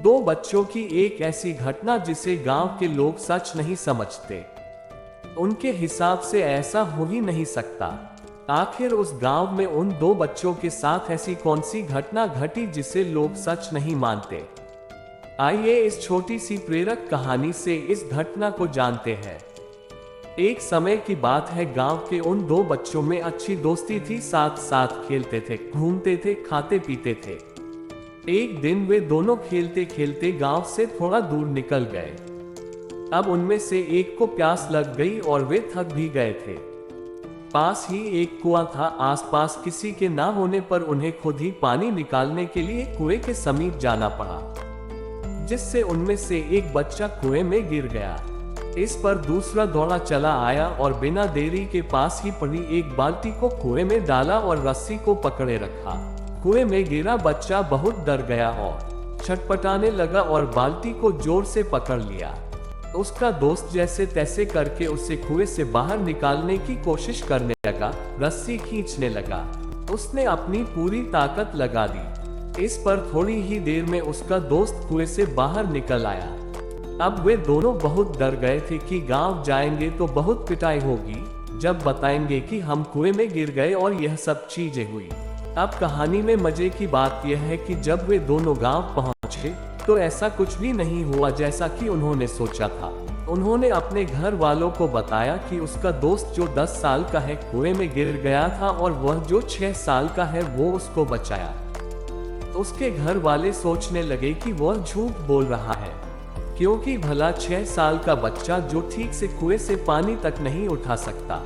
दो बच्चों की एक ऐसी घटना जिसे गांव के लोग सच नहीं समझते। उनके हिसाब से ऐसा हो ही नहीं सकता। आखिर उस गांव में उन दो बच्चों के साथ ऐसी कौन सी घटना घटी जिसे लोग सच नहीं मानते। आइए इस छोटी सी प्रेरक कहानी से इस घटना को जानते हैं। एक समय की बात है, गांव के उन दो बच्चों में अच्छी दोस्ती थी, साथ साथ खेलते थे, घूमते थे, खाते पीते थे। एक दिन वे दोनों खेलते खेलते गांव से थोड़ा दूर निकल गए। अब उनमें से एक को प्यास लग गई और वे थक भी गए थे। पास ही एक कुआं था, आसपास किसी के ना होने पर उन्हें खुद ही पानी निकालने के लिए कुएं के समीप जाना पड़ा, जिससे उनमें से एक बच्चा कुएं में गिर गया। इस पर दूसरा दौड़ा चला आया और बिना देरी के पास ही पड़ी एक बाल्टी को कुएं में डाला और रस्सी को पकड़े रखा। कुएं में गिरा बच्चा बहुत डर गया और छटपटाने लगा और बाल्टी को जोर से पकड़ लिया। उसका दोस्त जैसे तैसे करके उसे कुएं से बाहर निकालने की कोशिश करने लगा, रस्सी खींचने लगा। उसने अपनी पूरी ताकत लगा दी। इस पर थोड़ी ही देर में उसका दोस्त कुएं से बाहर निकल आया। अब वे दोनों बहुत डर गए थे कि गांव जाएंगे तो बहुत पिटाई होगी जब बताएंगे कि हम कुएं में गिर गए और यह सब चीजें हुई। अब कहानी में मजे की बात यह है कि जब वे दोनों गांव पहुंचे तो ऐसा कुछ भी नहीं हुआ जैसा कि उन्होंने सोचा था। उन्होंने अपने घर वालों को बताया कि उसका दोस्त जो 10 साल का है कुएं में गिर गया था और वह जो 6 साल का है वो उसको बचाया। उसके घर वाले सोचने लगे कि वह झूठ बोल रहा है, क्योंकि भला 6 साल का बच्चा जो ठीक से कुएं से पानी तक नहीं उठा सकता,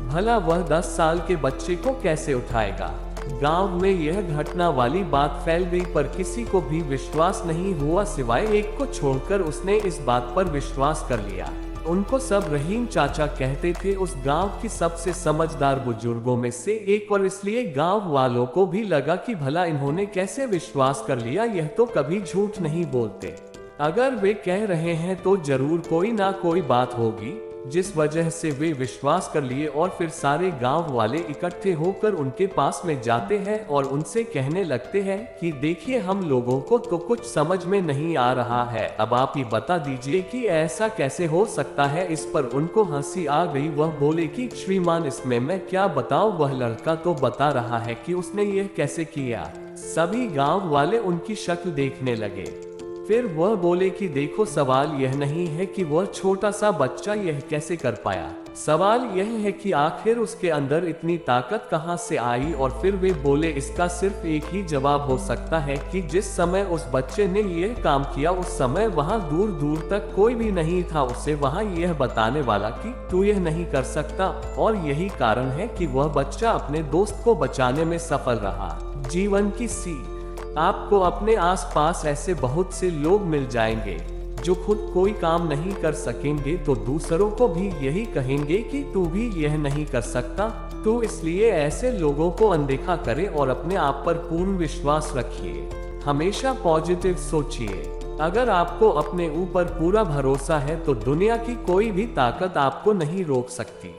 भला वह 10 साल के बच्चे को कैसे उठाएगा। गांव में यह घटना वाली बात फैल गई पर किसी को भी विश्वास नहीं हुआ सिवाय एक को छोड़कर। उसने इस बात पर विश्वास कर लिया। उनको सब रहीम चाचा कहते थे, उस गांव की सबसे समझदार बुजुर्गों में से एक, और इसलिए गांव वालों को भी लगा कि भला इन्होंने कैसे विश्वास कर लिया, यह तो कभी झूठ नहीं बोलते। अगर वे कह रहे हैं तो जरूर कोई ना कोई बात होगी जिस वजह से वे विश्वास कर लिए। और फिर सारे गांव वाले इकट्ठे होकर उनके पास में जाते हैं और उनसे कहने लगते हैं कि देखिए, हम लोगों को तो कुछ समझ में नहीं आ रहा है, अब आप ही बता दीजिए कि ऐसा कैसे हो सकता है। इस पर उनको हंसी आ गई। वह बोले कि श्रीमान, इसमें मैं क्या बताऊं, वह लड़का तो बता रहा है कि उसने यह कैसे किया। सभी गाँव वाले उनकी शक्ल देखने लगे। फिर वह बोले कि देखो, सवाल यह नहीं है कि वह छोटा सा बच्चा यह कैसे कर पाया, सवाल यह है कि आखिर उसके अंदर इतनी ताकत कहां से आई। और फिर वे बोले, इसका सिर्फ एक ही जवाब हो सकता है कि जिस समय उस बच्चे ने यह काम किया उस समय वहां दूर दूर तक कोई भी नहीं था उसे वहां यह बताने वाला कि तू यह नहीं कर सकता। और यही कारण है कि वह बच्चा अपने दोस्त को बचाने में सफल रहा। जीवन की सीख, आपको अपने आसपास ऐसे बहुत से लोग मिल जाएंगे जो खुद कोई काम नहीं कर सकेंगे तो दूसरों को भी यही कहेंगे कि तू भी यह नहीं कर सकता। तो इसलिए ऐसे लोगों को अनदेखा करें और अपने आप पर पूर्ण विश्वास रखिए। हमेशा पॉजिटिव सोचिए। अगर आपको अपने ऊपर पूरा भरोसा है तो दुनिया की कोई भी ताकत आपको नहीं रोक सकती।